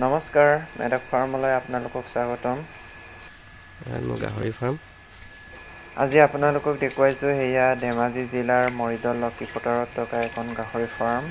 নমস্কাৰ, মেধক ফাৰ্মলৈ আপোনালোকক স্বাগতম। মোৰ গাহৰি ফাৰ্ম। আজি আপোনালোকক দেখুৱাইছোঁ সেয়া ধেমাজি জিলাৰ মৰিদল লক্ষীপথাৰত থকা এখন গাহৰি ফাৰ্ম।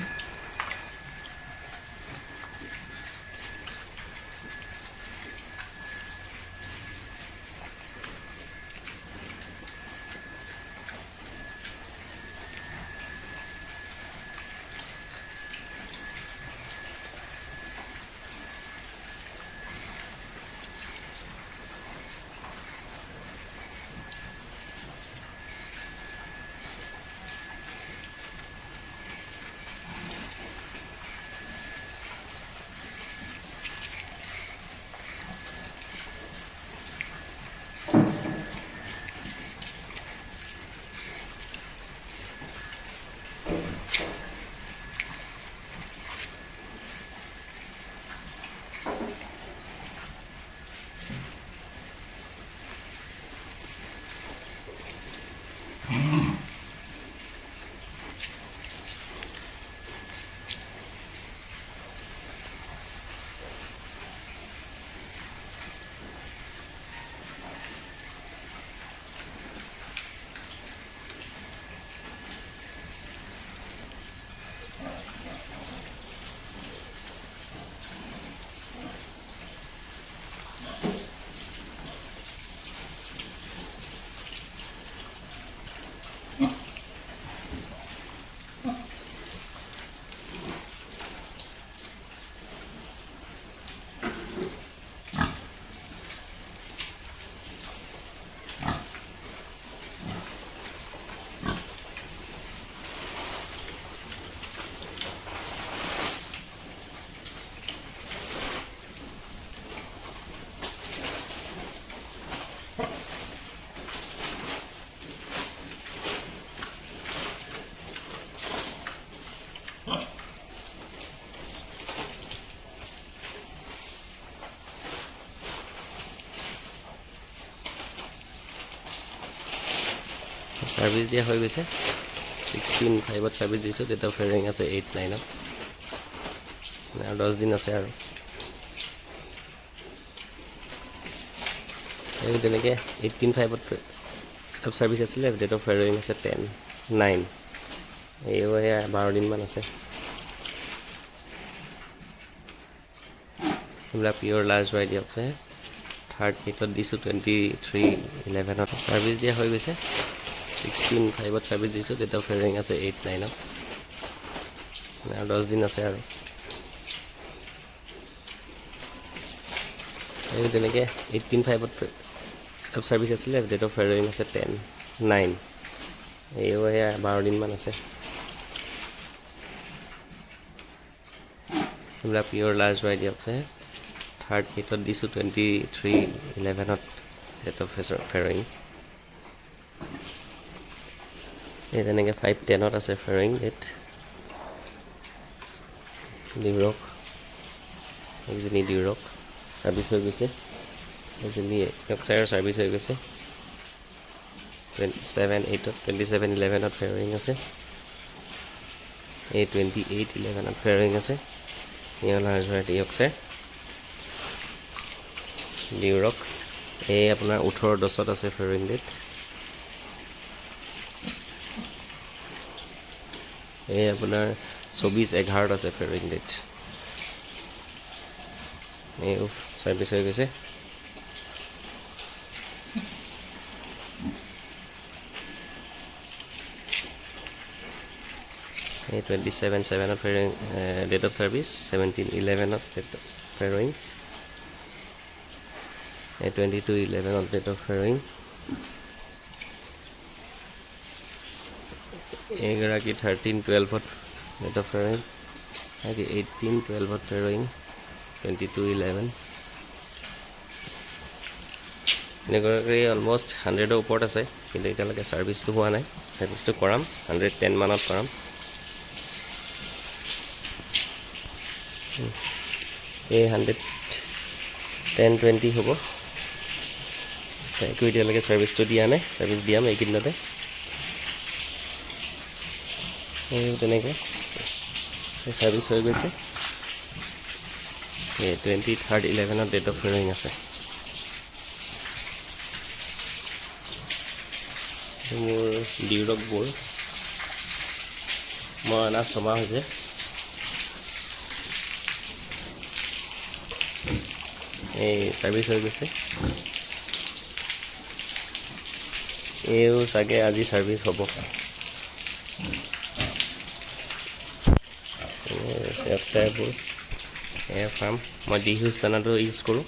সার্ভিস দিয়া হৈ গৈছে 16/5 সার্ভিস দিছো ডেট অফ ফেয়ারিং আছে 8/9 আর 10 দিন আছে আর এই তেনেকে 18/5 অফ সার্ভিস আছে ডেট অফ ফেয়ারিং আছে 10/9 এই 12 দিন মান আছে আমরা পিওর লার্জ ওয়াই দিয়কছে থার্ড হিটত দিছো 23/11 সার্ভিস দিয়া হৈ গৈছে 16/5 সার্ভিস দিছো ডেট অফ ফেয়ারিং আছে 8/9 আর 10 দিন আছে আর এই তেনেকে 18/5 অফ সার্ভিস আছে ডেট অফ ফেয়ারিং আছে 10/9 এই 12 দিন মান আছে আমরা পিওর লার্জ ওয়াই দিয়কছে থার্ড হিটত দিছো 23/11 ডেট অফ ফেয়ারিং এই তেনেকে 5/10 আছে ফেয়ারিং ডেট ডিউৰক একজনী ডিউৰক সাৰ্ভিস হৈ গৈছে একজনী এক্সায়াৰ সাৰ্ভিস হৈ গৈছে 27/8 ফেয়াৰিং আছে এই 28/11 ফেয়াৰিং আছে ইয়ালা জয়টি এক্সায়াৰ ডিউৰক এই আপোনাৰ 18/10 আছে ফেয়াৰিং ডেট এই আপোনাৰ 24/11 আছে ফেয়ারিং ডেট এই সার্ভিস হৈ গৈছে এই 27/7 ফেয়ারিং ডেট অফ সার্ভিস 17/11 ডেট ফেয়ারিং এই 22/11 ডেট অফ ফেয়ারিং এগৰাকী 13/12 ডেট অফ ফেয়াৰিং আগে 18/12 ফেয়াৰিং 22/11 এনেকৈ অলমোষ্ট 100ৰ ওপৰত আছে কিন্তু এতিয়ালৈকে সাৰ্ভিসটো হোৱা নাই সাৰ্ভিসটো কৰাম 110 মানত কৰাম এই 110-20 হ'ব তাইকো এতিয়ালৈকে সার্ভিসটো দিয়া নাই সার্ভিস দিয়াম এইকেইদিনতে এই তেনেকৈ সার্ভিস হৈ গৈছে এই 23rd 11ত ডেট অফ হিয়াৰিং আছে। মোৰ ডিউৰকবোৰ মই অনা 6 মাহ হৈছে। এই ছাৰ্ভিচ হৈ গৈছে। এইও চাগে আজি ছাৰ্ভিচ হ'ব। ৱেবছাইটবোৰ এয়াৰ ফাৰ্ম মই ডিহিউজ দানাটো ইউজ কৰোঁ।